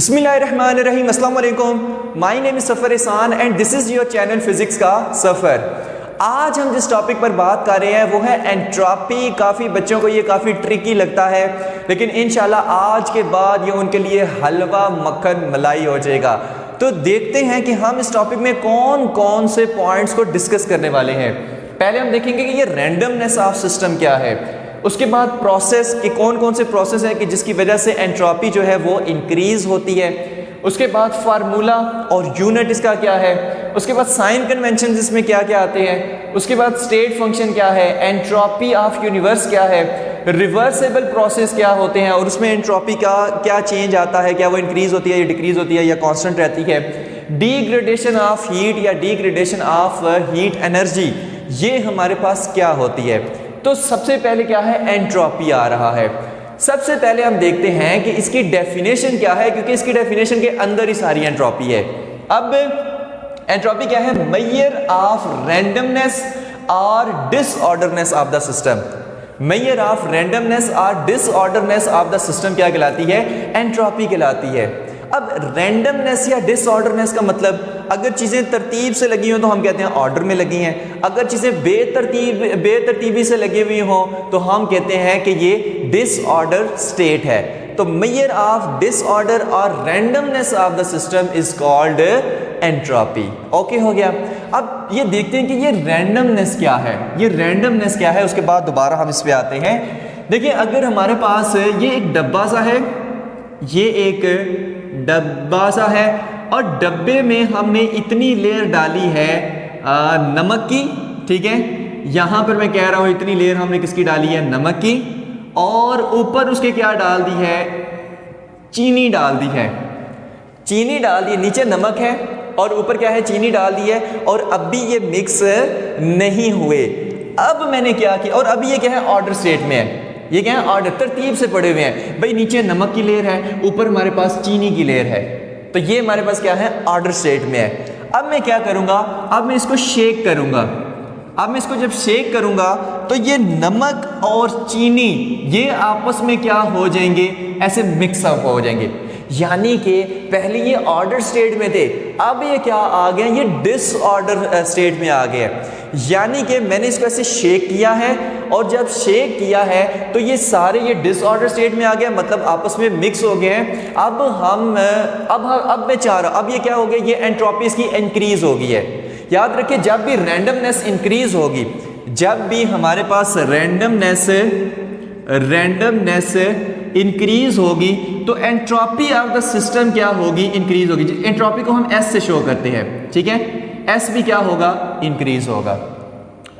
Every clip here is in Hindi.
बिस्मिल्लाहिर्रहमानिर्रहीम, अस्सलाम वालेकुम। माय नेम इज़ सफ़र एहसान and this is your channel physics का सफ़र। आज हम जिस टॉपिक पर बात कर रहे हैं वो है एंट्रोपी। काफ़ी बच्चों को ये काफ़ी ट्रिकी लगता है, लेकिन इंशाल्लाह आज के बाद ये उनके लिए हलवा मक्खन मलाई हो जाएगा। तो देखते हैं कि हम इस टॉपिक में कौन कौन से पॉइंट्स को डिस्कस करने वाले हैं। पहले हम देखेंगे कि ये रैंडमनेस ऑफ सिस्टम क्या है, उसके बाद प्रोसेस कि कौन कौन से प्रोसेस है कि जिसकी वजह से एंट्रोपी जो है वो इंक्रीज़ होती है, उसके बाद फार्मूला और यूनिट इसका क्या है, उसके बाद साइन कन्वेंशन इसमें क्या क्या आते हैं, उसके बाद स्टेट फंक्शन क्या है, एंट्रोपी ऑफ यूनिवर्स क्या है, रिवर्सेबल प्रोसेस क्या होते हैं और उसमें एंट्रोपी का क्या चेंज आता है, क्या वो इंक्रीज़ होती है या डिक्रीज़ होती है या कांस्टेंट रहती है, डिग्रेडेशन ऑफ हीट या डिग्रेडेशन ऑफ हीट एनर्जी ये हमारे पास क्या होती है। तो सबसे पहले क्या है, एंट्रोपी आ रहा है। सबसे पहले हम देखते हैं कि इसकी डेफिनेशन क्या है, क्योंकि इसकी डेफिनेशन के अंदर ही सारी एंट्रोपी है। अब एंट्रोपी क्या है, मेजर ऑफ रैंडमनेस और disorderness of the system. Measure of randomness और डिसऑर्डरनेस ऑफ द सिस्टम क्या कहलाती है, एंट्रोपी कहलाती है। अब रैंडमनेस या डिसऑर्डरनेस का मतलब, अगर चीज़ें तरतीब से लगी हों तो हम कहते हैं ऑर्डर में लगी हैं, अगर चीज़ें बेतरतीबी से लगी हुई हों तो हम कहते हैं कि ये डिसऑर्डर स्टेट है। तो मेजर ऑफ डिसऑर्डर और randomness of the system is called entropy. Okay हो गया। अब ये देखते हैं कि ये रैंडमनेस क्या है, ये रैंडमनेस क्या है, उसके बाद दोबारा हम इस पे आते हैं। देखिए, अगर हमारे पास ये एक डब्बा सा है, ये एक डब्बा सा है और डब्बे में हमने इतनी लेयर डाली है नमक की, ठीक है। यहाँ पर मैं कह रहा हूँ इतनी लेयर हमने किसकी डाली है, नमक की, और ऊपर उसके क्या डाल दी है, चीनी डाल दी है। चीनी डाल दी, नीचे नमक है और ऊपर क्या है, चीनी डाल दी है, और अब भी ये मिक्स नहीं हुए। अब मैंने क्या किया, और अभी ये क्या है, ऑर्डर स्टेट में है। ये क्या है, ऑर्डर तरतीब से पड़े हुए हैं भाई, नीचे नमक की लेयर है, ऊपर हमारे पास चीनी की लेयर है, तो ये हमारे पास क्या है, ऑर्डर स्टेट में है। अब मैं क्या करूंगा, अब मैं इसको शेक करूंगा। अब मैं इसको जब शेक करूंगा तो ये नमक और चीनी ये आपस में क्या हो जाएंगे, ऐसे मिक्सअप हो जाएंगे। यानी कि पहले ये ऑर्डर स्टेट में थे, अब ये क्या आ गए, ये डिसऑर्डर स्टेट में आ गए। यानी कि मैंने इसको ऐसे शेक किया है, और जब शेक किया है तो ये सारे ये डिसऑर्डर स्टेट में आ गया, मतलब आपस में मिक्स हो गए हैं। अब मैं चाह रहा, अब ये क्या हो गया, ये एंट्रोपी इसकी इंक्रीज हो गई है। याद रखिए, जब भी रैंडमनेस इंक्रीज होगी, जब भी हमारे पास रैंडमनेस इंक्रीज होगी तो एंट्रोपी ऑफ द सिस्टम क्या होगी, इंक्रीज होगी। एंट्रोपी को हम एस से शो करते हैं, ठीक है, एस भी क्या होगा, इंक्रीज होगा।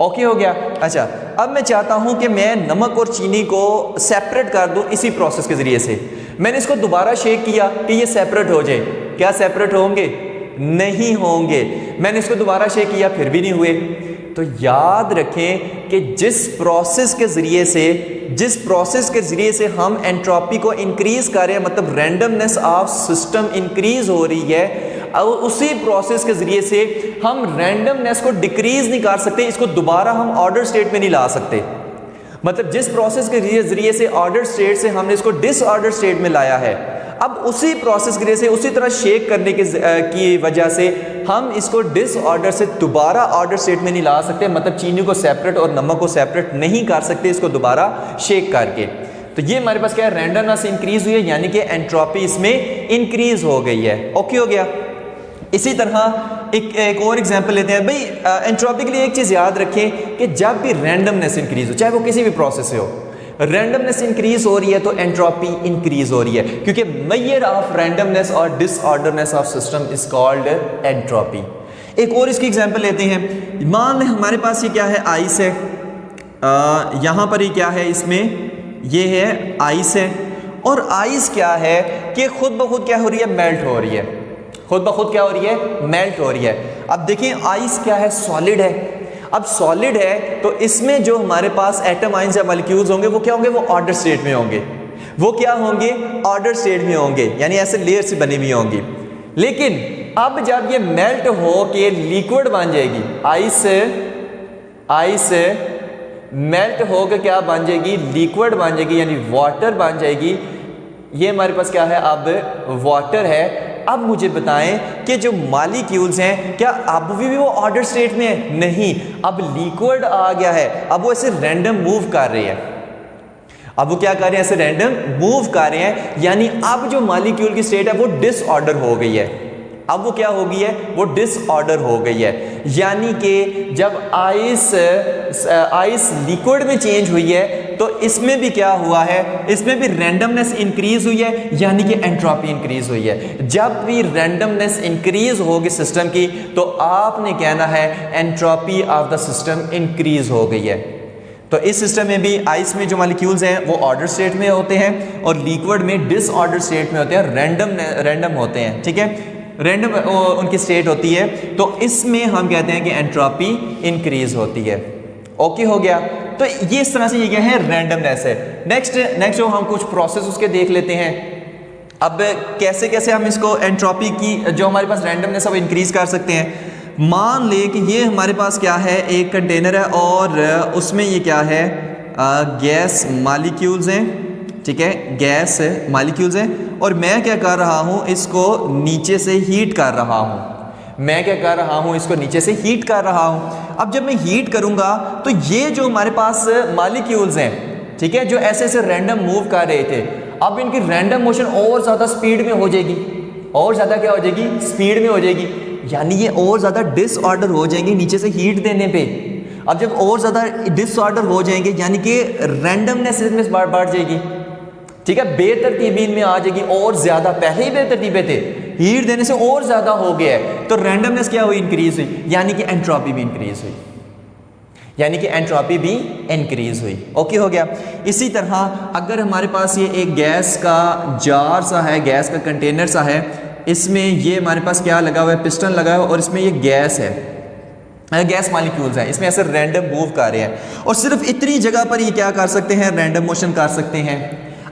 ओके हो गया। अच्छा, अब मैं चाहता हूं कि मैं नमक और चीनी को सेपरेट कर दूं इसी प्रोसेस के जरिए से। मैंने इसको दोबारा शेक किया कि ये सेपरेट हो जाए, क्या सेपरेट होंगे, नहीं होंगे। मैंने इसको दोबारा शेक किया, फिर भी नहीं हुए। तो याद रखें कि जिस प्रोसेस के ज़रिए से हम एंट्रोपी को इंक्रीज़ कर रहे हैं, मतलब रैंडमनेस ऑफ सिस्टम इंक्रीज़ हो रही है, और उसी प्रोसेस के ज़रिए से हम रैंडमनेस को डिक्रीज़ नहीं कर सकते, इसको दोबारा हम ऑर्डर स्टेट में नहीं ला सकते। मतलब जिस प्रोसेस के ज़रिए से ऑर्डर स्टेट से हमने इसको डिसऑर्डर स्टेट में लाया है, अब उसी प्रोसेस के जरिए से उसी तरह शेक करने की वजह से हम इसको डिसऑर्डर से दोबारा ऑर्डर स्टेट में नहीं ला सकते। मतलब चीनी को सेपरेट और नमक को सेपरेट नहीं कर सकते इसको दोबारा शेक करके। तो ये हमारे पास क्या है, रैंडमनेस इंक्रीज हुई है, यानी कि एंट्रोपी इसमें इंक्रीज हो गई है। ओके हो गया। इसी तरह एक और एग्जांपल लेते हैं। भाई एंट्रोपी के लिए एक चीज़ याद रखें कि जब भी रैंडमनेस इंक्रीज हो, चाहे वो किसी भी प्रोसेस से हो, रैंडमनेस इंक्रीज हो रही है तो एंट्रोपी इंक्रीज हो रही है, क्योंकि मेजर ऑफ रैंडमनेस और disorderness of system is called entropy. एक और इसकी एग्जांपल लेते हैं। मान लें हमारे पास ये क्या है, आइस है, यहाँ पर ही क्या है, इसमें ये है आइस है, और आइस क्या है कि खुद ब खुद क्या हो रही है, मेल्ट हो रही है, खुद ब खुद क्या हो रही है, मेल्ट हो रही है। अब देखिए, आइस क्या है, सॉलिड है। अब सॉलिड है तो इसमें जो हमारे पास एटम आइंस या मॉलिक्यूल्स होंगे वो क्या होंगे, वो ऑर्डर स्टेट में होंगे। वो क्या होंगे, ऑर्डर स्टेट में होंगे, यानी ऐसे लेयर से बनी हुई होंगी। लेकिन अब जब ये मेल्ट हो के लिक्विड बन जाएगी, आइस मेल्ट होकर क्या बन जाएगी, लिक्विड बन जाएगी, यानी वाटर बन जाएगी। ये हमारे पास क्या है, अब वाटर है। अब मुझे बताएं कि जो मॉलिक्यूल्स हैं क्या अब भी वो ऑर्डर स्टेट में है? नहीं, अब लिक्विड आ गया है, अब वो ऐसे रैंडम मूव कर रहे हैं। अब वो क्या कर रहे हैं, ऐसे रैंडम मूव कर रहे हैं, यानी अब जो मॉलिक्यूल की स्टेट है वो डिसऑर्डर हो गई है। अब वो क्या हो गई है, वो डिसऑर्डर हो गई है। यानी कि जब आइस लिक्विड में चेंज हुई है तो इसमें भी क्या हुआ है, इसमें भी रैंडमनेस इंक्रीज हुई है, यानी कि एंट्रोपी इंक्रीज हुई है। जब भी रैंडमनेस इंक्रीज होगी सिस्टम की तो आपने कहना है entropy of the system increase हो गई है। तो इस सिस्टम में भी आइस में जो मॉलिक्यूल्स हैं वो ऑर्डर स्टेट में होते हैं और लिक्विड में डिसऑर्डर स्टेट में होते हैं, रैंडम होते हैं। ठीक है, रैंडम उनकी स्टेट होती है, तो इसमें हम कहते हैं कि एंट्रोपी इंक्रीज होती है। ओके हो गया, तो ये इस तरह से ये क्या है, रैंडमनेस है। नेक्स्ट जो हम कुछ प्रोसेस उसके देख लेते हैं। अब कैसे कैसे हम इसको एंट्रोपी की जो हमारे पास रैंडमनेस है वो इंक्रीज कर सकते हैं। मान ले कि ये हमारे पास क्या है, एक कंटेनर है और उसमें ये क्या है, गैस मॉलिक्यूल्स हैं। ठीक है, गैस मॉलिक्यूल्स हैं और मैं क्या कर रहा हूँ, इसको नीचे से हीट कर रहा हूँ। मैं क्या कर रहा हूँ, इसको नीचे से हीट कर रहा हूँ। अब जब मैं हीट करूँगा तो ये जो हमारे पास मॉलिक्यूल्स हैं, ठीक है, जो ऐसे ऐसे रैंडम मूव कर रहे थे, अब इनकी रैंडम मोशन और ज़्यादा स्पीड में हो जाएगी, और ज़्यादा क्या हो जाएगी, स्पीड में हो जाएगी, यानी ये और ज़्यादा डिसऑर्डर हो जाएंगे नीचे से हीट देने पे। अब जब और ज़्यादा डिसऑर्डर हो जाएंगे यानी कि रैंडमनेस इसमें बढ़ जाएगी। ठीक है, बेतरतीबी इनमें आ जाएगी और ज़्यादा, पहले ही बेतरतीबे थे, हीट देने से और ज़्यादा हो गया है, तो रैंडमनेस क्या हुई, इंक्रीज हुई, यानी कि एंट्रोपी भी इंक्रीज हुई, यानी कि एंट्रोपी भी इंक्रीज हुई। ओके हो गया। इसी तरह अगर हमारे पास ये एक गैस का जार सा है, गैस का कंटेनर सा है, इसमें ये हमारे पास क्या लगा हुआ है, पिस्टन लगा हुआ है और इसमें ये गैस है, गैस मॉलिक्यूल्स हैं, इसमें ऐसे रैंडम मूव कर रहे हैं और सिर्फ इतनी जगह पर ये क्या कर सकते हैं, रैंडम मोशन कर सकते हैं।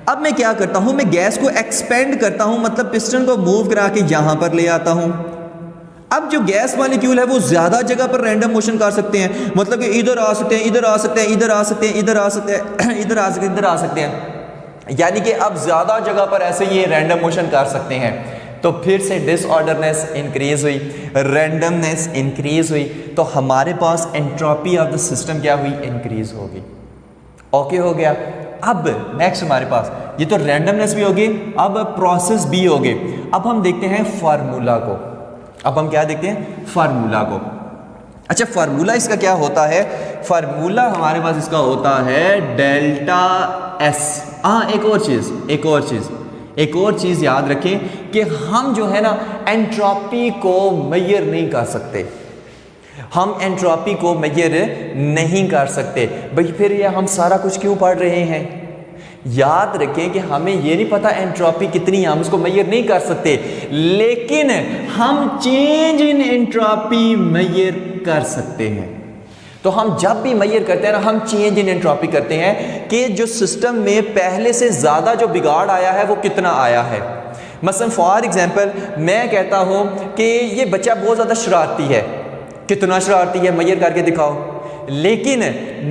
अब मैं क्या करता हूं, मैं गैस को एक्सपेंड करता हूं, मतलब पिस्टन को मूव करा के यहां पर ले आता हूं। अब जो गैस मॉलिक्यूल है वो ज्यादा जगह पर रैंडम मोशन कर सकते हैं, मतलब कि इधर आ सकते हैं, इधर आ सकते हैं, इधर आ सकते हैं, इधर आ सकते हैं, इधर आ सकते हैं, इधर आ सकते हैं, यानी कि अब ज्यादा जगह पर ऐसे ये रैंडम मोशन कर सकते हैं। तो फिर से डिसऑर्डरनेस इंक्रीज हुई, रैंडमनेस इंक्रीज हुई, तो हमारे पास एंट्रोपी ऑफ द सिस्टम क्या हुई, इंक्रीज होगी। ओके हो गया। अब नेक्स्ट हमारे पास ये तो रैंडमनेस भी होगी, अब प्रोसेस भी होगी। अब हम देखते हैं फार्मूला को। अब हम क्या देखते हैं, फार्मूला को। अच्छा, फार्मूला इसका क्या होता है, फार्मूला हमारे पास इसका होता है डेल्टा एस। एक और चीज याद रखें कि हम जो है ना एंट्रोपी को मेजर नहीं कर सकते, हम एंट्रोपी को मेजर नहीं कर सकते। भाई फिर ये हम सारा कुछ क्यों पढ़ रहे हैं, याद रखें कि हमें ये नहीं पता एंट्रोपी कितनी है, हम उसको मेजर नहीं कर सकते, लेकिन हम चेंज इन एंट्रोपी मेजर कर सकते हैं। तो हम जब भी मेजर करते हैं ना, हम चेंज इन एंट्रोपी करते हैं कि जो सिस्टम में पहले से ज़्यादा जो बिगाड़ आया है वो कितना आया है। मसलन फॉर एग्जांपल मैं कहता हूँ कि ये बच्चा बहुत ज़्यादा शरारती है, कितना शरारती है मेजर करके दिखाओ, लेकिन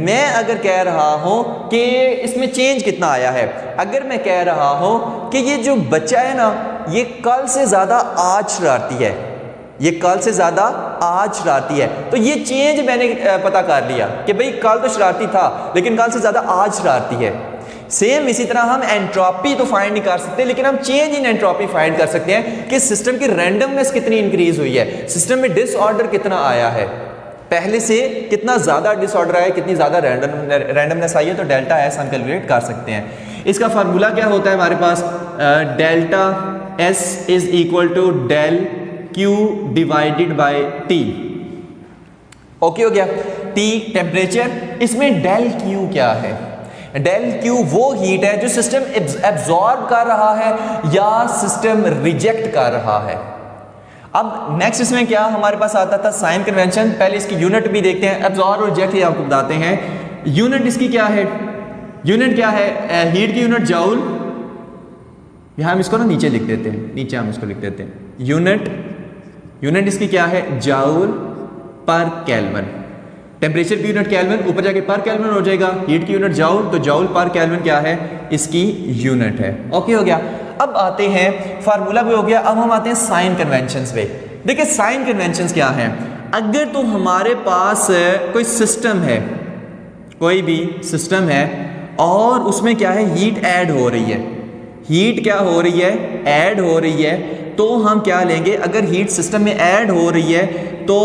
मैं अगर कह रहा हूँ कि इसमें चेंज कितना आया है, अगर मैं कह रहा हूँ कि ये जो बच्चा है ना ये कल से ज़्यादा आज शरारती है, ये कल से ज़्यादा आज शरारती है, तो ये चेंज मैंने पता कर लिया कि भाई कल तो शरारती था लेकिन कल से ज़्यादा आज शरारती है। सेम इसी तरह हम एंट्रोपी तो फाइंड नहीं कर सकते, लेकिन हम चेंज इन एंट्रोपी फाइंड कर सकते हैं कि सिस्टम की रैंडमनेस कितनी इंक्रीज हुई है, सिस्टम में डिसऑर्डर कितना आया है, पहले से कितना ज़्यादा डिसऑर्डर आया है, कितनी ज़्यादा रैंडमनेस आई है, तो डेल्टा एस हम कैलकुलेट कर सकते हैं। इसका फार्मूला क्या होता है हमारे पास, delta S is equal to del Q divided by T. Okay हो गया। टी टेम्परेचर, इसमें डेल क्यू क्या है, डेल क्यू वो हीट है जो सिस्टम एब्जॉर्ब कर रहा है या सिस्टम रिजेक्ट कर रहा है। अब नेक्स्ट इसमें क्या हमारे पास आता था, साइन कन्वेंशन। पहले इसकी यूनिट भी देखते हैं, एब्जॉर्ब और रिजेक्ट ही आपको बताते हैं। यूनिट इसकी क्या है, यूनिट क्या है, हीट की यूनिट जाउल, यहां हम इसको ना नीचे लिख देते हैं, नीचे हम इसको लिख देते हैं, यूनिट इसकी क्या है, जाउल पर केल्विन। टेम्परेचर की यूनिट केल्विन, ऊपर जाके पर केल्विन हो जाएगा, हीट की यूनिट जाउल, तो जाउल पर केल्विन क्या है, इसकी यूनिट है। ओके हो गया। अब आते हैं, फार्मूला भी हो गया, अब हम आते हैं साइन कन्वेंशंस पे। देखिए साइन कन्वेंशंस क्या हैं। अगर तो हमारे पास कोई सिस्टम है, कोई भी सिस्टम है और उसमें क्या है, हीट ऐड हो रही है, हीट क्या हो रही है, ऐड हो रही है, तो हम क्या लेंगे, अगर हीट सिस्टम में ऐड हो रही है तो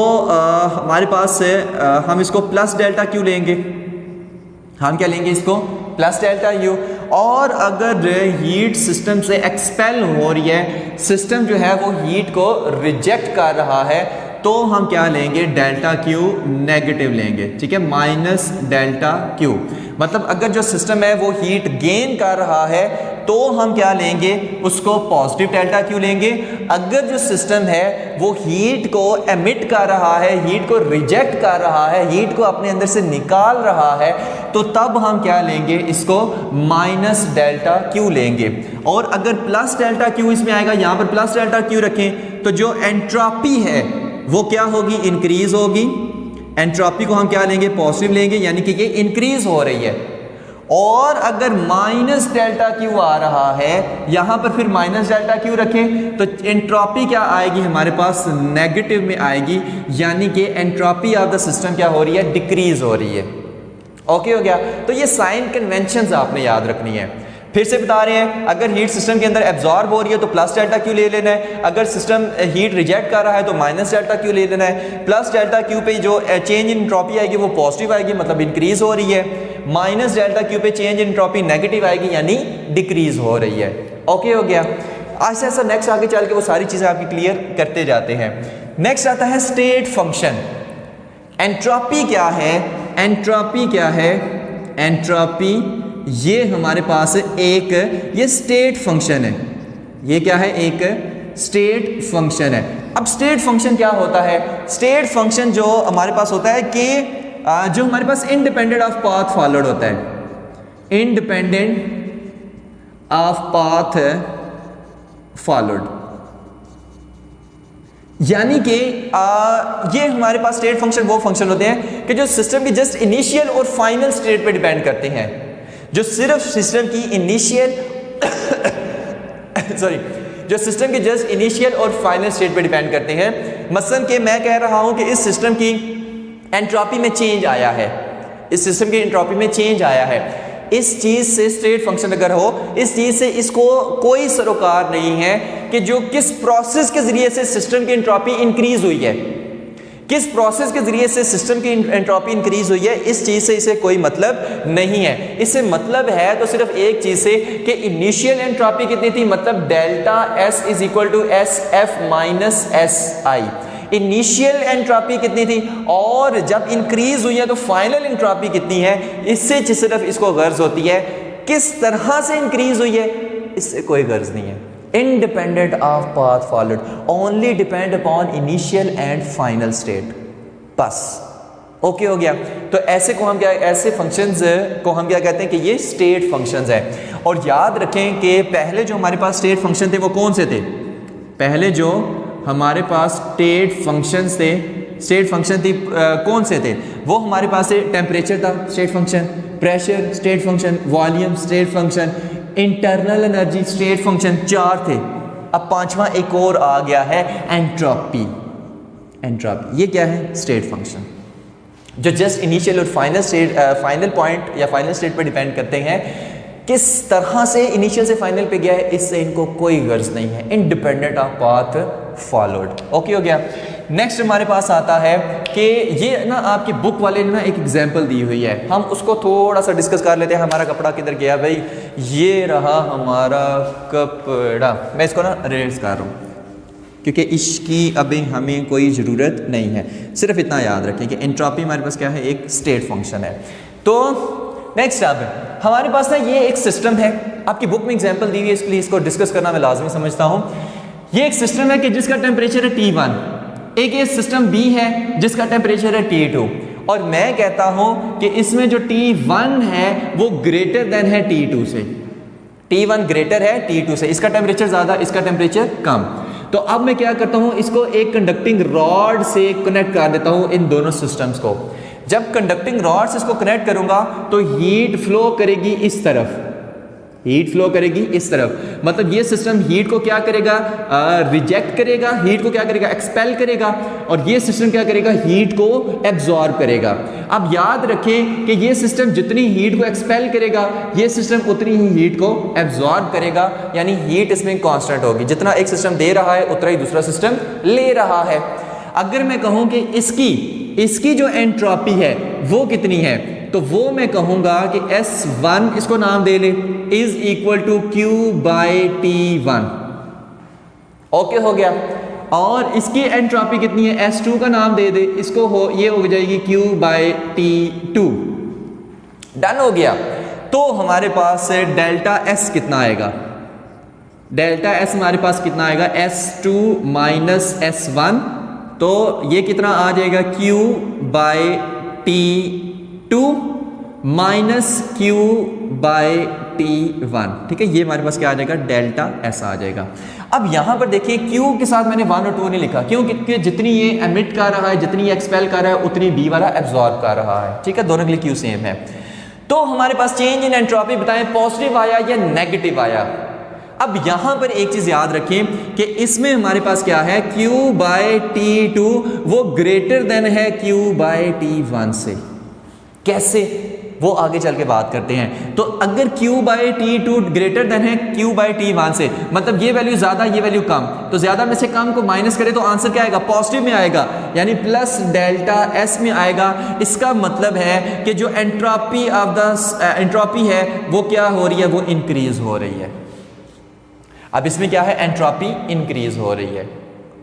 हमारे पास हम इसको प्लस डेल्टा क्यू लेंगे, हम क्या लेंगे इसको, प्लस डेल्टा यू। और अगर हीट सिस्टम से एक्सपेल हो रही है, सिस्टम जो है वो हीट को रिजेक्ट कर रहा है, तो हम क्या लेंगे, डेल्टा क्यू नेगेटिव लेंगे, ठीक है, माइनस डेल्टा क्यू। मतलब अगर जो सिस्टम है वो हीट गेन कर रहा है तो हम क्या लेंगे, उसको पॉजिटिव डेल्टा क्यू लेंगे। अगर जो सिस्टम है वो हीट को एमिट कर रहा है, हीट को रिजेक्ट कर रहा है, हीट को अपने अंदर से निकाल रहा है, तो तब हम क्या लेंगे, इसको माइनस डेल्टा क्यू लेंगे। और अगर प्लस डेल्टा क्यू इसमें आएगा, यहाँ पर प्लस डेल्टा क्यू रखें, तो जो एंट्रोपी है वो क्या होगी, इंक्रीज होगी। एंट्रोपी को हम क्या लेंगे, पॉजिटिव लेंगे, यानी कि ये इंक्रीज हो रही है। और अगर माइनस डेल्टा क्यू आ रहा है, यहां पर फिर माइनस डेल्टा क्यू रखें, तो एंट्रोपी क्या आएगी हमारे पास, नेगेटिव में आएगी, यानी कि एंट्रोपी ऑफ द सिस्टम क्या हो रही है, डिक्रीज हो रही है। ओके हो गया। तो ये साइन कन्वेंशंस आपने याद रखनी है। फिर से बता रहे हैं, अगर हीट सिस्टम के अंदर एब्जॉर्ब हो रही है तो प्लस डेल्टा क्यू ले लेना है, अगर सिस्टम हीट रिजेक्ट कर रहा है तो माइनस डेल्टा क्यू ले लेना है। प्लस डेल्टा क्यू पे जो चेंज इन एंट्रोपी आएगी वो पॉजिटिव आएगी, मतलब इंक्रीज हो रही है। माइनस डेल्टा क्यू पे चेंज इन एंट्रोपी नेगेटिव आएगी, यानी डिक्रीज हो रही है। ओके हो गया। ऐसा ऐसा नेक्स्ट आगे चल के वो सारी चीज़ें आपकी क्लियर करते जाते हैं। नेक्स्ट आता है स्टेट फंक्शन। एंट्रोपी क्या है, एंट्रोपी क्या है, एंट्रोपी ये हमारे पास एक ये स्टेट फंक्शन है, ये क्या है, एक स्टेट फंक्शन है। अब स्टेट फंक्शन क्या होता है, स्टेट फंक्शन जो हमारे पास होता है कि जो हमारे पास इंडिपेंडेंट ऑफ पाथ फॉलोड होता है, इंडिपेंडेंट ऑफ पाथ फॉलोड, यानी कि ये हमारे पास स्टेट फंक्शन वो फंक्शन होते हैं कि जो सिस्टम की जस्ट इनिशियल और फाइनल स्टेट पे डिपेंड करते हैं, जो सिर्फ सिस्टम की इनिशियल सॉरी जो सिस्टम की जस्ट इनिशियल और फाइनल स्टेट पे डिपेंड करते हैं। मसलन कि मैं कह रहा हूं कि इस सिस्टम की एंट्रोपी में चेंज आया है, इस सिस्टम की एंट्रोपी में चेंज आया है, इस चीज से स्टेट फंक्शन अगर हो, इस चीज से इसको कोई सरोकार नहीं है कि जो किस प्रोसेस के जरिए से सिस्टम की एंट्रोपी इंक्रीज हुई है, किस प्रोसेस के जरिए से सिस्टम की एंट्रोपी इंक्रीज हुई है, इस चीज से इसे कोई मतलब नहीं है। इससे मतलब है तो सिर्फ एक चीज से कि इनिशियल एंट्रोपी कितनी थी, मतलब delta S is equal to S F minus S I. Initial entropy कितनी थी और जब इंक्रीज हुई है तो फाइनल एंट्रोपी कितनी है, इससे सिर्फ इसको गर्ज होती है। किस तरह से इंक्रीज हुई है इससे कोई गर्ज नहीं है। Independent of path followed, only depend upon initial and final state, बस। ओके हो गया। तो ऐसे को हम क्या, ऐसे फंक्शंस को हम क्या कहते हैं कि ये स्टेट फंक्शंस है। और याद रखें कि पहले जो हमारे पास स्टेट फंक्शन थे वो कौन से थे, पहले जो हमारे पास स्टेट फंक्शंस थे, स्टेट फंक्शन थी कौन से थे, वो हमारे पास टेम्परेचर था state function, pressure state function, volume state function, internal energy state function, 4 थे। अब 5वां एक और आ गया है एंट्रोपी। एंट्रोपी ये क्या है, स्टेट फंक्शन, जो जस्ट इनिशियल और फाइनल स्टेट, फाइनल पॉइंट या फाइनल स्टेट पर डिपेंड करते हैं। किस तरह से इनिशियल से फाइनल पे गया है इससे इनको कोई गर्ज नहीं है, independent of path followed. Okay हो गया। नेक्स्ट हमारे पास आता है कि ये ना आपकी बुक वाले ने ना एक एग्जांपल दी हुई है, हम उसको थोड़ा सा डिस्कस कर लेते हैं। हमारा कपड़ा किधर गया भाई, ये रहा हमारा कपड़ा। मैं इसको ना रेस कर रहा हूँ क्योंकि इसकी अभी हमें कोई ज़रूरत नहीं है। सिर्फ इतना याद रखें कि एंट्रोपी हमारे पास क्या है, एक स्टेट फंक्शन है। तो नेक्स्ट अब हमारे पास ना ये एक सिस्टम है, आपकी बुक में एग्जांपल दी हुई है, इसलिए इसको डिस्कस करना मैं लाजमी समझता हूँ। ये एक सिस्टम है कि जिसका टेम्परेचर है T1, एक ये सिस्टम B है जिसका टेम्परेचर है T2, और मैं कहता हूं कि इसमें जो T1 है वो ग्रेटर देन है T2 से, T1 ग्रेटर है T2 से, इसका टेम्परेचर ज़्यादा, इसका टेम्परेचर कम। तो अब मैं क्या करता हूं, इसको एक कंडक्टिंग रॉड से कनेक्ट कर देता हूं इन दोनों सिस्टम्स को। जब कंडक्टिंग रॉड से इसको कनेक्ट करूंगा तो हीट फ्लो करेगी इस तरफ, हीट फ्लो करेगी इस तरफ, मतलब ये सिस्टम हीट को क्या करेगा, रिजेक्ट करेगा, हीट को क्या करेगा, एक्सपेल करेगा, और ये सिस्टम क्या करेगा, हीट को एब्जॉर्ब करेगा। अब याद रखें कि ये सिस्टम जितनी हीट को एक्सपेल करेगा, ये सिस्टम उतनी ही हीट को एब्जॉर्ब करेगा, यानी हीट इसमें कांस्टेंट होगी, जितना एक सिस्टम दे रहा है उतना ही दूसरा सिस्टम ले रहा है। अगर मैं कहूं कि इसकी जो एंट्रोपी है वो कितनी है, तो वो मैं कहूंगा कि S1, इसको नाम दे ले, is equal to Q/T1। Okay हो गया। और इसकी एंट्रोपी कितनी है, S2 का नाम दे दे, इसको ये हो जाएगी Q/T2। डन हो गया। तो हमारे पास डेल्टा S कितना आएगा, डेल्टा S हमारे पास कितना आएगा, S2 माइनस S1, तो ये कितना आ जाएगा, Q/T2 माइनस Q/T1। ठीक है, ये हमारे पास क्या आ जाएगा, डेल्टा S आ जाएगा। अब यहां पर देखिए Q के साथ मैंने 1 और 2 नहीं लिखा, क्यों, क्योंकि जितनी ये एमिट कर रहा है, जितनी ये एक्सपेल कर रहा है, उतनी B वाला एब्जॉर्ब कर रहा है। ठीक है, दोनों के लिए Q सेम है। तो हमारे पास चेंज इन एंट्रोपी बताएं, पॉजिटिव आया या नेगेटिव आया। अब यहां पर एक चीज याद रखें कि इसमें हमारे पास क्या है, Q/T2 वो ग्रेटर देन है Q/T1 से। कैसे, वो आगे चल के बात करते हैं। तो अगर Q/T2 ग्रेटर देन है Q/T1 से, मतलब ये वैल्यू ज्यादा, ये वैल्यू कम, तो ज्यादा में से कम को माइनस करें तो आंसर क्या आएगा, पॉजिटिव में आएगा, यानी प्लस डेल्टा S में आएगा। इसका मतलब है कि जो एंट्रोपी ऑफ द एंट्रोपी है वो क्या हो रही है, वो इंक्रीज हो रही है। अब इसमें क्या है, एंट्रोपी इंक्रीज हो रही है।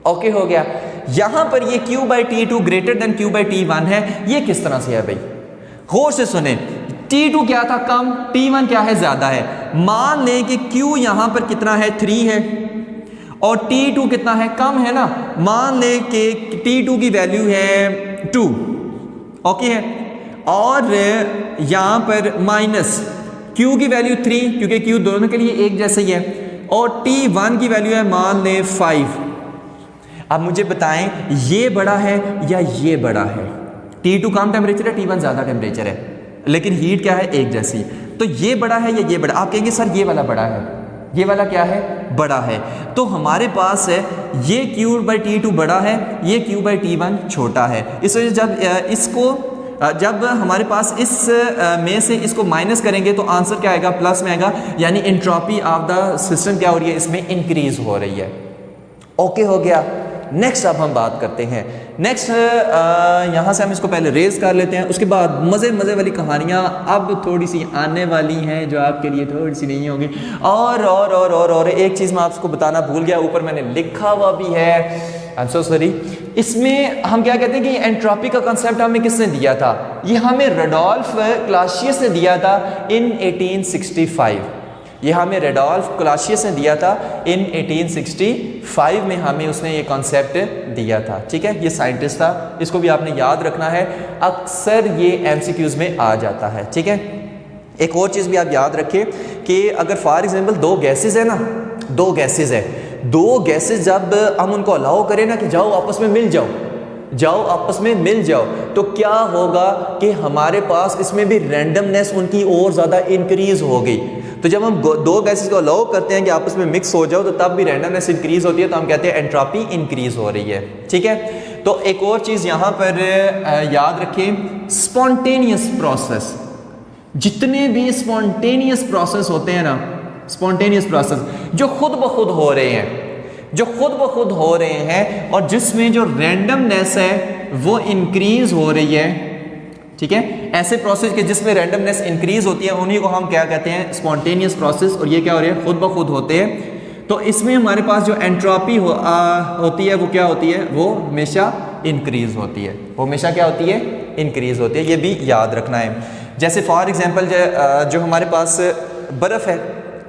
ओके हो गया। यहां पर ये Q/T2 ग्रेटर देन Q/T1 है, ये किस तरह से है भाई, गौर से सुने। T2 क्या था, कम, T1 क्या है, ज्यादा है। मान लें कि Q यहां पर कितना है, 3 है, और T2 कितना है, कम है ना। मान लें कि T2 की वैल्यू है 2, ओके है, और यहां पर माइनस Q की वैल्यू 3, क्योंकि Q दोनों के लिए एक जैसे ही है, और T1 की वैल्यू है मान लें 5। अब मुझे बताएं ये बड़ा है या ये बड़ा है। T2 कम टेम्परेचर है, T1 ज्यादा टेम्परेचर है, लेकिन हीट क्या है, एक जैसी। तो ये बड़ा है या ये बड़ा, आप कहेंगे सर ये वाला बड़ा है, ये वाला क्या है, बड़ा है। तो हमारे पास है ये Q/T2 बड़ा है, ये Q/T1 छोटा है। इस वजह जब हमारे पास इस में से इसको माइनस करेंगे तो आंसर क्या आएगा, प्लस में आएगा, यानी एंट्रोपी ऑफ द सिस्टम क्या हो रही है, इसमें इंक्रीज हो रही है। ओके हो गया। नेक्स्ट अब हम बात करते हैं, नेक्स्ट यहाँ से हम इसको पहले रेज कर लेते हैं, उसके बाद मज़े वाली कहानियाँ अब थोड़ी सी आने वाली हैं जो आपके लिए थोड़ी सी नहीं होंगी। और एक चीज़ मैं आपको बताना भूल गया, ऊपर मैंने लिखा हुआ भी है, आई एम सो सॉरी। इसमें हम क्या कहते हैं कि एंट्रोपी का कंसेप्ट हमें किसने दिया था, ये हमें रेडोल्फ क्लासियस ने दिया था इन 1865। ये हमें रेडोल्फ क्लासियस ने दिया था इन 1865 में, हमें उसने ये कॉन्सेप्ट दिया था। ठीक है, ये साइंटिस्ट था, इसको भी आपने याद रखना है, अक्सर ये एमसीक्यूज में आ जाता है। ठीक है, एक और चीज़ भी आप याद रखें कि अगर फॉर एग्जांपल दो गैसेज है ना, दो गैसेज जब हम उनको अलाउ करें ना कि जाओ आपस में मिल जाओ, तो क्या होगा कि हमारे पास इसमें भी रैंडमनेस उनकी और ज़्यादा इंक्रीज हो गई। तो जब हम दो गैसेस को अलाउ करते हैं कि आपस में मिक्स हो जाओ, तो तब भी रैंडमनेस इंक्रीज होती है, तो हम कहते हैं एंट्रोपी इंक्रीज हो रही है। ठीक है, तो एक और चीज़ यहाँ पर याद रखें, स्पॉन्टेनियस प्रोसेस, जितने भी स्पॉन्टेनियस प्रोसेस होते हैं ना, स्पॉन्टेनियस प्रोसेस जो खुद ब खुद हो रहे हैं और जिसमें जो रैंडमनेस है वो इंक्रीज हो रही है। ठीक है, ऐसे प्रोसेस के जिसमें रैंडमनेस इंक्रीज होती है उन्हीं को हम क्या कहते हैं, स्पॉन्टेनियस प्रोसेस, और ये क्या हो रहे हैं, खुद ब खुद होते हैं। तो इसमें हमारे पास जो एंट्रोपी होती है वो क्या होती है, वो हमेशा इंक्रीज होती है, इंक्रीज होती है। ये भी याद रखना है। जैसे फॉर एग्जांपल जो हमारे पास बर्फ़ है,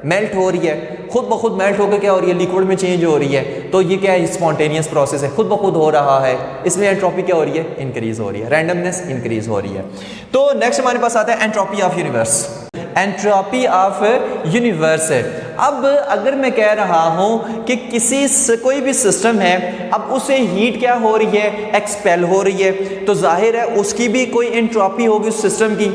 मेल्ट हो रही है, खुद ब खुद मेल्ट होकर क्या हो रही है, लिक्विड में चेंज हो रही है, तो ये क्या है, स्पॉन्टेनियस प्रोसेस है, खुद ब खुद हो रहा है। इसमें एंट्रोपी क्या हो रही है, इंक्रीज हो रही है, रैंडमनेस इंक्रीज हो रही है। तो नेक्स्ट हमारे पास आता है entropy of universe. Entropy of universe है। अब अगर मैं कह रहा हूं कि कोई भी सिस्टम है, अब उसे हीट क्या हो रही है, एक्सपेल हो रही है, तो जाहिर है उसकी भी कोई एंट्रोपी होगी उस सिस्टम की।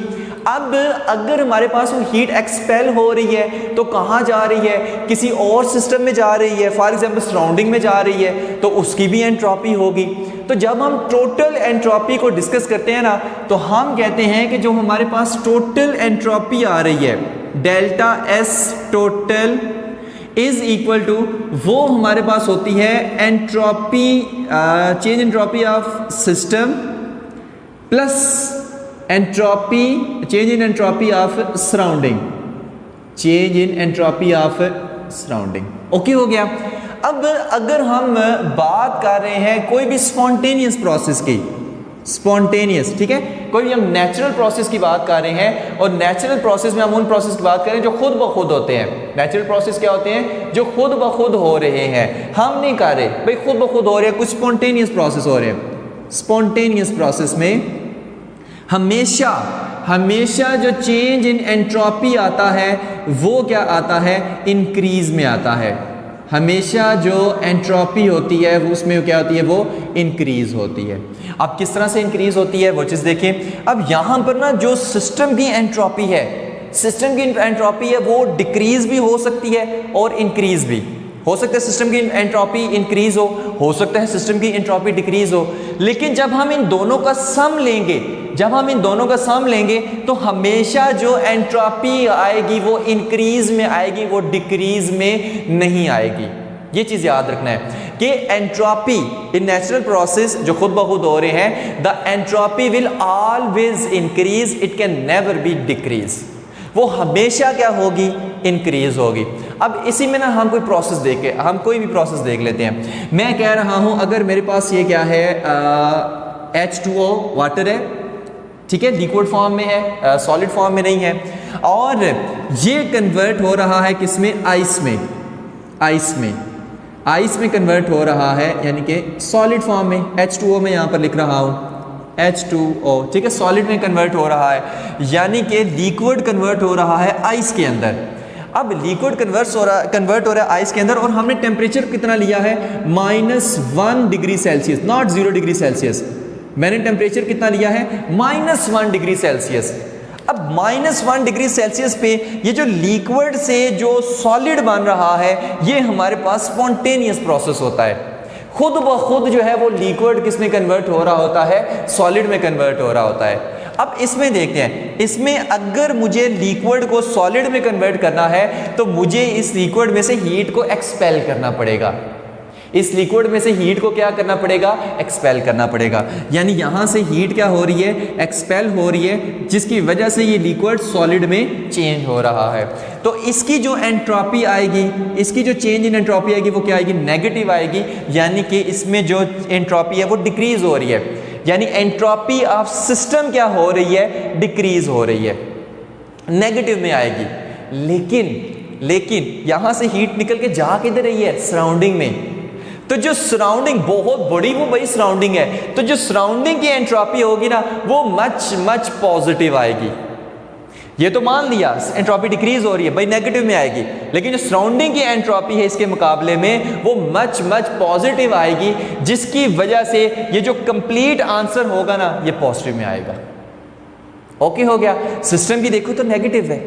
अब अगर हमारे पास वो हीट एक्सपेल हो रही है तो कहाँ जा रही है, किसी और सिस्टम में जा रही है, फॉर एग्जांपल सराउंडिंग में जा रही है, तो उसकी भी एंट्रोपी होगी। तो जब हम टोटल एंट्रोपी को डिस्कस करते हैं ना, तो हम कहते हैं कि जो हमारे पास टोटल एंट्रोपी आ रही है delta S total is equal to, वो हमारे पास होती है entropy, change entropy of system plus entropy, change in entropy of surrounding, change in entropy of surrounding. Okay हो गया। अब अगर हम बात कर रहे हैं कोई भी स्पॉन्टेनियस प्रोसेस की, स्पॉन्टेनियस, ठीक है, कोई भी हम नेचुरल प्रोसेस की बात कर रहे हैं, और नेचुरल प्रोसेस में हम उन प्रोसेस की बात करें जो खुद ब खुद होते हैं। नेचुरल प्रोसेस क्या होते हैं? जो खुद ब खुद हो रहे हैं, हम नहीं कर रहे भाई, खुद ब खुद हो रहे हैं, कुछ स्पॉन्टेनियस प्रोसेस हो रहे हैं। स्पॉन्टेनियस प्रोसेस में हमेशा हमेशा जो चेंज इन एंट्रोपी आता है वो क्या आता है? इंक्रीज में आता है। हमेशा जो एंट्रोपी होती है वो उसमें क्या होती है? वो इंक्रीज होती है। अब किस तरह से इंक्रीज होती है वो चीज़ देखें। अब यहाँ पर ना जो सिस्टम की एंट्रोपी है, सिस्टम की एंट्रोपी है वो डिक्रीज भी हो सकती है और इंक्रीज भी हो सकता है। सिस्टम की एंट्रोपी इंक्रीज हो सकता है सिस्टम की एंट्रोपी डिक्रीज हो। लेकिन जब हम इन दोनों का सम लेंगे, जब हम इन दोनों का सम लेंगे तो हमेशा जो एंट्रोपी आएगी वो इंक्रीज में आएगी, वो डिक्रीज में नहीं आएगी। ये चीज़ याद रखना है कि एंट्रोपी इन नेचुरल प्रोसेस जो खुद ब खुद हो रहे हैं, the entropy will always increase, it can never be decrease. वो हमेशा क्या होगी? इंक्रीज होगी। अब इसी में ना हम कोई प्रोसेस देख के, हम कोई भी प्रोसेस देख लेते हैं। मैं कह रहा हूं अगर मेरे पास ये क्या है, H2O वाटर है, ठीक है, लिक्विड फॉर्म में है, सॉलिड फॉर्म में नहीं है, और ये कन्वर्ट हो रहा है किसमें? आइस में। आइस में, आइस में कन्वर्ट हो रहा है, यानी कि सॉलिड फॉर्म में। H2O में यहाँ पर लिख रहा हूँ H2O, ठीक है, सॉलिड में कन्वर्ट हो रहा है, यानी कि लिक्विड कन्वर्ट हो रहा है आइस के अंदर। अब लिक्विड कन्वर्ट हो रहा है आइस के अंदर, और हमने टेम्परेचर कितना लिया है? -1 degree Celsius, not 0 degree Celsius. मैंने टेम्परेचर कितना लिया है? -1 डिग्री सेल्सियस। अब -1 डिग्री सेल्सियस पे ये जो लिक्विड से जो सॉलिड बन रहा है, ये हमारे पास स्पॉन्टेनियस प्रोसेस होता है। खुद ब खुद जो है वो लिक्विड किस में कन्वर्ट हो रहा होता है? सॉलिड में कन्वर्ट हो रहा होता है। अब इसमें देखते हैं, इसमें अगर मुझे लिक्विड को सॉलिड में कन्वर्ट करना है तो मुझे इस लिक्विड में से हीट को एक्सपेल करना पड़ेगा। इस लिक्विड में से हीट को क्या करना पड़ेगा? एक्सपेल करना पड़ेगा। यानी यहाँ से हीट क्या हो रही है? एक्सपेल हो रही है, जिसकी वजह से ये लिक्विड सॉलिड में चेंज हो रहा है। तो इसकी जो एंट्रोपी आएगी, इसकी जो चेंज इन एंट्रोपी आएगी वो क्या आएगी? नेगेटिव आएगी। यानी कि इसमें जो एंट्रोपी है वो डिक्रीज हो रही है, यानी एंट्रोपी ऑफ सिस्टम क्या हो रही है? डिक्रीज हो रही है, नेगेटिव में आएगी। लेकिन यहां से हीट निकल के जा किधर रही है? सराउंडिंग में। तो जो सराउंडिंग बहुत बड़ी वो बड़ी सराउंडिंग है, तो जो सराउंडिंग की एंट्रोपी होगी ना वो मच पॉजिटिव आएगी। ये तो मान लिया एंट्रोपी डिक्रीज हो रही है भाई, नेगेटिव में आएगी, लेकिन जो सराउंडिंग की एंट्रोपी है इसके मुकाबले में वो मच पॉजिटिव आएगी, जिसकी वजह से ये जो कंप्लीट आंसर होगा ना ये पॉजिटिव में आएगा। ओके हो गया। सिस्टम की देखो तो नेगेटिव है,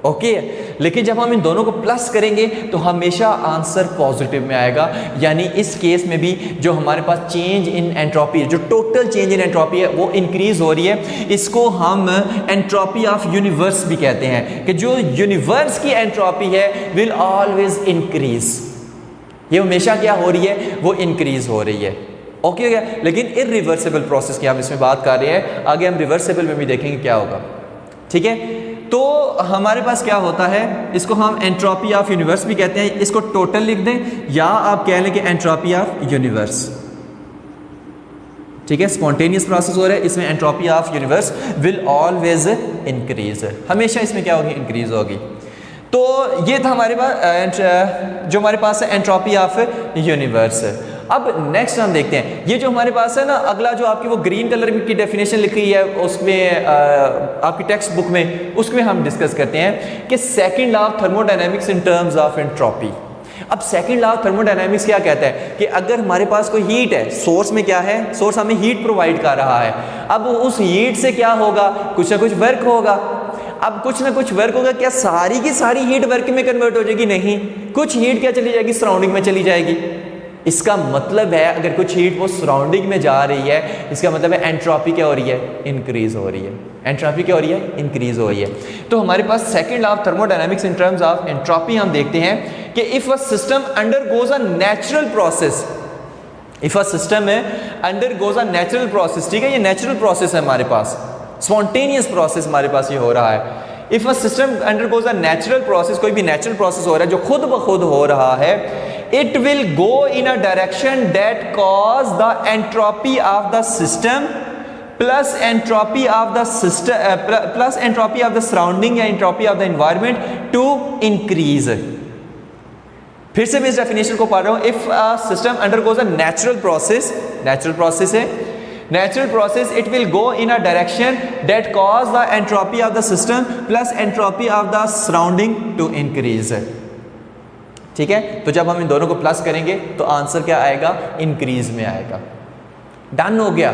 ओके है, लेकिन जब हम इन दोनों को प्लस करेंगे तो हमेशा आंसर पॉजिटिव में आएगा। यानी इस केस में भी जो हमारे पास चेंज इन एंट्रोपी, जो टोटल चेंज इन एंट्रोपी है वो इंक्रीज हो रही है। इसको हम एंट्रोपी ऑफ यूनिवर्स भी कहते हैं कि जो यूनिवर्स की एंट्रोपी है विल ऑलवेज इंक्रीज। ये हमेशा क्या हो रही है? वो इंक्रीज हो रही है। ओके हो गया। लेकिन इरिवर्सिबल प्रोसेस की हम इसमें बात कर रहे हैं, आगे हम रिवर्सिबल में भी देखेंगे क्या होगा। ठीक है, तो हमारे पास क्या होता है, इसको हम एंट्रोपी ऑफ यूनिवर्स भी कहते हैं। इसको टोटल लिख दें या आप कह लें कि एंट्रोपी ऑफ यूनिवर्स। ठीक है, स्पॉन्टेनियस प्रोसेस हो रहा है, इसमें entropy of universe will always increase, हमेशा इसमें क्या होगी? इंक्रीज होगी। तो ये था हमारे पास जो हमारे पास है एंट्रोपी ऑफ यूनिवर्स। अब नेक्स्ट हम देखते हैं, ये जो हमारे पास है ना अगला जो आपकी वो ग्रीन कलर की डेफिनेशन लिखी है उसमें आपकी टेक्स्ट बुक में, उसमें हम डिस्कस करते हैं कि second law of thermodynamics in terms of entropy. अब सेकंड लॉ ऑफ थर्मोडायनामिक्स क्या कहता है कि अगर हमारे पास कोई हीट है, सोर्स में क्या है, सोर्स हमें हीट प्रोवाइड कर रहा है, अब उस हीट से क्या होगा, कुछ ना कुछ वर्क होगा। अब कुछ ना कुछ वर्क होगा, क्या सारी की सारी हीट वर्क में कन्वर्ट हो जाएगी? नहीं, कुछ हीट क्या चली जाएगी, सराउंडिंग में चली जाएगी। इसका मतलब है अगर कुछ हीट वो सराउंडिंग में जा रही है, इसका मतलब है एंट्रोपी क्या हो रही है, इंक्रीज हो रही है। एंट्रोपी क्या हो रही है, इंक्रीज हो रही है। तो हमारे पास second law of thermodynamics in terms of entropy हम देखते हैं कि if a system undergoes a natural process, if a system है अंडरगोज अ नेचुरल प्रोसेस, ठीक है, ये नेचुरल प्रोसेस है हमारे पास, स्पॉन्टेनियस प्रोसेस हमारे पास ये हो रहा है। If a system undergoes a natural process, कोई भी नेचुरल प्रोसेस हो रहा है जो खुद ब खुद हो रहा है, it will go in a direction that cause the entropy of the system plus entropy of the system plus entropy of the surrounding या entropy of the environment to increase। फिर से मैं इस डेफिनेशन को पढ़ रहा हूं। If a system undergoes a natural process, natural process है, natural process, it will go in a direction that cause the entropy of the system plus entropy of the surrounding to increase. ठीक है, तो जब हम इन दोनों को प्लस करेंगे तो आंसर क्या आएगा, इंक्रीज में आएगा। डन हो गया।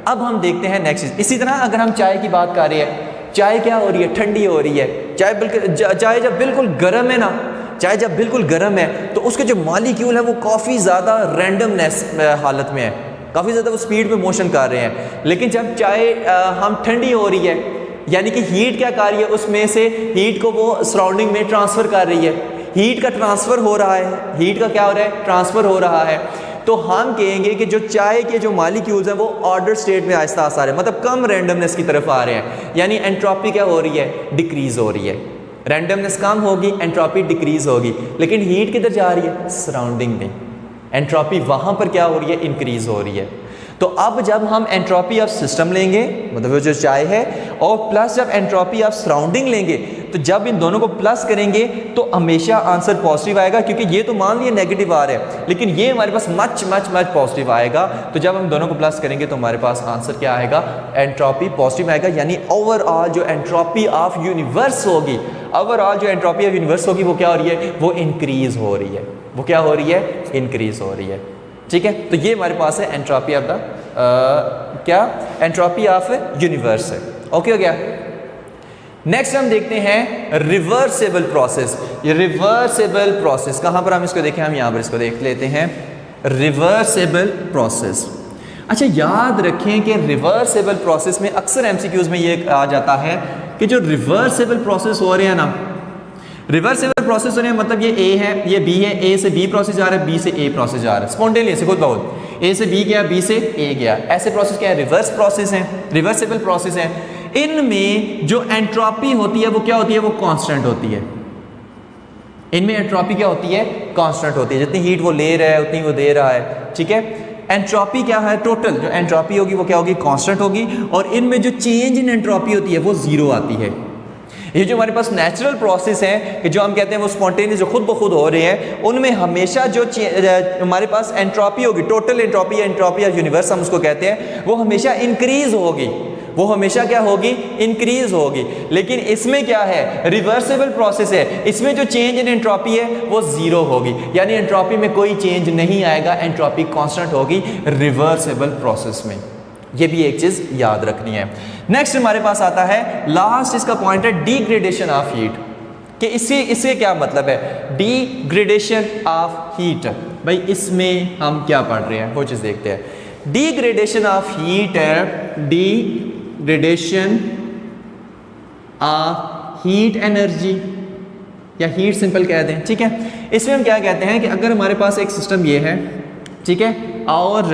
अब हम देखते हैं नेक्स्ट चीज। इसी तरह अगर हम चाय की बात कर रहे हैं, चाय क्या हो रही है, ठंडी हो रही है। चाय जब बिल्कुल गर्म है ना, चाय जब बिल्कुल गर्म है तो उसके जो मॉलिक्यूल है वो काफ़ी ज़्यादा रैंडमनेस हालत में है, काफ़ी ज़्यादा वो स्पीड पे मोशन कर रहे हैं। लेकिन जब चाय हम ठंडी हो रही है, यानी कि हीट क्या कर रही है, उसमें से हीट को वो सराउंडिंग में ट्रांसफ़र कर रही है, हीट का ट्रांसफ़र हो रहा है, हीट का क्या हो रहा है, ट्रांसफ़र हो रहा है। तो हम कहेंगे कि जो चाय के जो मॉलिक्यूल्स हैं वो ऑर्डर स्टेट में आहिस्ता आहिस्ता आ रहे हैं, मतलब कम रैंडमनेस की तरफ आ रहे हैं, यानी एंट्रोपी क्या हो रही है, डिक्रीज़ हो रही है। रैंडमनेस कम होगी, एंट्रोपी डिक्रीज़ होगी। लेकिन हीट किधर जा रही है, सराउंडिंग में, एंट्रोपी वहाँ पर क्या हो रही है, इंक्रीज़ हो रही है। तो अब जब हम एंट्रोपी ऑफ सिस्टम लेंगे, मतलब वो जो चाय है, और प्लस जब एंट्रोपी ऑफ सराउंडिंग लेंगे, तो जब इन दोनों को प्लस करेंगे तो हमेशा आंसर पॉजिटिव आएगा, क्योंकि ये तो मान लिया नेगेटिव आ रहा है, लेकिन ये हमारे पास मच मच मच पॉजिटिव आएगा। तो जब हम दोनों को प्लस करेंगे तो हमारे पास आंसर क्या आएगा, एंट्रोपी पॉजिटिव आएगा, यानी ओवरऑल जो एंट्रोपी ऑफ यूनिवर्स होगी, ओवरऑल जो एंट्रोपी ऑफ यूनिवर्स होगी वो क्या हो रही है, वो इंक्रीज हो रही है, वो क्या हो रही है, इंक्रीज हो रही है। ठीक है, तो ये हमारे पास है एंट्रोपी ऑफ द क्या, एंट्रोपी ऑफ यूनिवर्स है। ओके हो गया। नेक्स्ट हम देखते हैं रिवर्सेबल प्रोसेस। ये रिवर्सेबल प्रोसेस कहाँ पर हम इसको देखें, हम यहाँ पर इसको देख लेते हैं, रिवर्सेबल प्रोसेस। अच्छा, याद रखें कि रिवर्सेबल प्रोसेस में अक्सर एमसीक्यूज में ये आ जाता है कि जो रिवर्सेबल प्रोसेस हो रहे हैं ना, रिवर्सेबल प्रोसेस हो रहे हैं मतलब ये ए है, ये बी है, ए से बी प्रोसेस जा रहा है, बी से ए प्रोसेस जा रहा है, स्पॉन्टेनियस खुद बहुत, ए से बी गया, बी से ए गया, ऐसे प्रोसेस क्या है, रिवर्स प्रोसेस है, रिवर्सेबल प्रोसेस है। इनमें जो एंट्रोपी होती है वो क्या होती है, वो कांस्टेंट होती है। इनमें एंट्रोपी क्या होती है, कांस्टेंट होती है, जितनी हीट वो ले रहा है उतनी वो दे रहा है। ठीक है, एंट्रोपी क्या है, टोटल जो एंट्रोपी होगी वो क्या होगी, कांस्टेंट होगी, और इनमें जो चेंज इन एंट्रोपी होती है वो जीरो आती है। ये जो हमारे पास नेचुरल प्रोसेस हैं कि जो हम कहते हैं वो स्पॉन्टेनियस जो खुद ब खुद हो रहे हैं, उनमें हमेशा जो हमारे पास एंट्रोपी होगी, टोटल एंट्रोपी या एंट्रोपी ऑफ यूनिवर्स हम उसको कहते हैं, वो हमेशा इंक्रीज होगी, वो हमेशा क्या होगी, इंक्रीज होगी। लेकिन इसमें क्या है, रिवर्सेबल प्रोसेस है, इसमें जो चेंज इन एंट्रोपी है वो जीरो होगी, यानी एंट्रोपी में कोई चेंज नहीं आएगा, एंट्रोपी कांस्टेंट होगी रिवर्सेबल प्रोसेस में। ये भी एक चीज याद रखनी है। नेक्स्ट हमारे पास आता है लास्ट, इसका पॉइंट है डिग्रेडेशन ऑफ हीट, कि इससे क्या मतलब है, डिग्रेडेशन ऑफ हीट। भाई इसमें हम क्या पढ़ रहे हैं वो चीज देखते हैं। डिग्रेडेशन ऑफ हीट है, डिग्रेडेशन ऑफ हीट एनर्जी या हीट सिंपल कह दें। ठीक है, इसमें हम क्या कहते हैं कि अगर हमारे पास एक सिस्टम ये है, ठीक है, और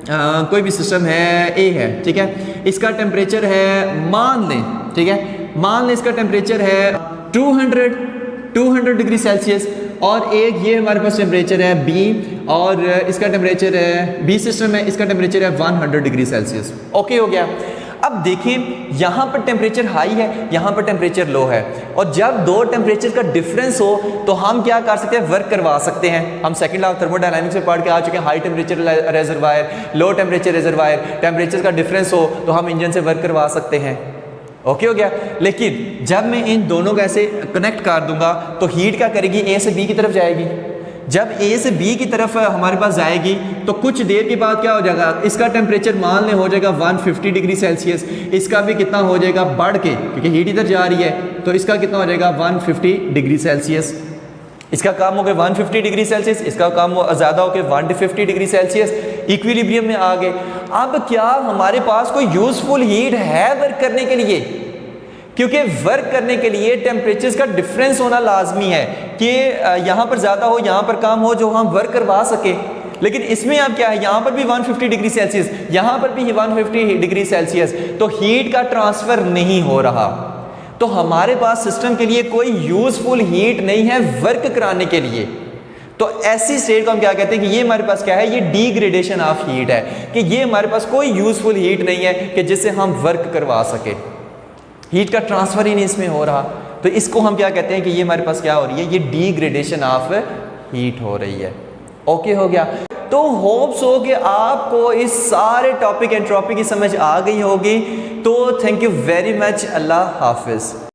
कोई भी सिस्टम है ए है, ठीक है, इसका टेम्परेचर है मान लें, ठीक है, मान लें इसका टेम्परेचर है 200 डिग्री सेल्सियस, और एक ये हमारे पास टेम्परेचर है बी, और इसका टेम्परेचर है, बी सिस्टम है, इसका टेम्परेचर है 100 डिग्री सेल्सियस। ओके हो गया। अब देखिए यहाँ पर टेम्परेचर हाई है, यहाँ पर टेम्परेचर लो है, और जब दो टेम्परेचर का डिफरेंस हो तो हम क्या कर सकते हैं, वर्क करवा सकते हैं। हम सेकंड लॉ ऑफ थर्मोडायनामिक्स में पढ़ के आ चुके हैं, high temperature reservoir, low temperature reservoir, temperature का डिफरेंस हो तो हम इंजन से वर्क करवा सकते हैं। ओके हो गया। लेकिन जब मैं इन दोनों को ऐसे कनेक्ट कर दूंगा तो हीट क्या करेगी, ए से बी की तरफ जाएगी। जब ए से बी की तरफ हमारे पास जाएगी तो कुछ देर के बाद क्या हो जाएगा, इसका टेम्परेचर मान लें हो जाएगा 150 डिग्री सेल्सियस, इसका भी कितना हो जाएगा बढ़ के, क्योंकि हीट इधर जा रही है तो इसका कितना हो जाएगा 150 डिग्री सेल्सियस। इसका कम हो गया 150 डिग्री सेल्सियस, इसका कम ज़्यादा हो गया 150 डिग्री सेल्सियस, इक्विलिब्रियम में आ गए। अब क्या हमारे पास कोई यूजफुल हीट है वर्क करने के लिए? क्योंकि वर्क करने के लिए टेम्परेचर्स का डिफरेंस होना लाजमी है कि यहाँ पर ज़्यादा हो यहाँ पर कम हो जो हम वर्क करवा सके। लेकिन इसमें अब क्या है, यहाँ पर भी 150 डिग्री सेल्सियस, यहाँ पर भी 150 डिग्री सेल्सियस, तो हीट का ट्रांसफ़र नहीं हो रहा। तो हमारे पास सिस्टम के लिए कोई यूजफुल हीट नहीं है वर्क कराने के लिए। तो ऐसी स्टेट को हम क्या कहते हैं कि ये हमारे पास क्या है, ये डिग्रेडेशन ऑफ हीट है, कि ये हमारे पास कोई यूजफुल हीट नहीं है कि जिससे हम वर्क करवा सके, हीट का ट्रांसफर ही नहीं इसमें हो रहा। तो इसको हम क्या कहते हैं कि ये हमारे पास क्या हो रही है, ये डिग्रेडेशन ऑफ हीट हो रही है। ओके हो गया। तो होप्स हो कि आपको इस सारे टॉपिक एंट्रोपी की समझ आ गई होगी। तो थैंक यू वेरी मच, अल्लाह हाफिज़।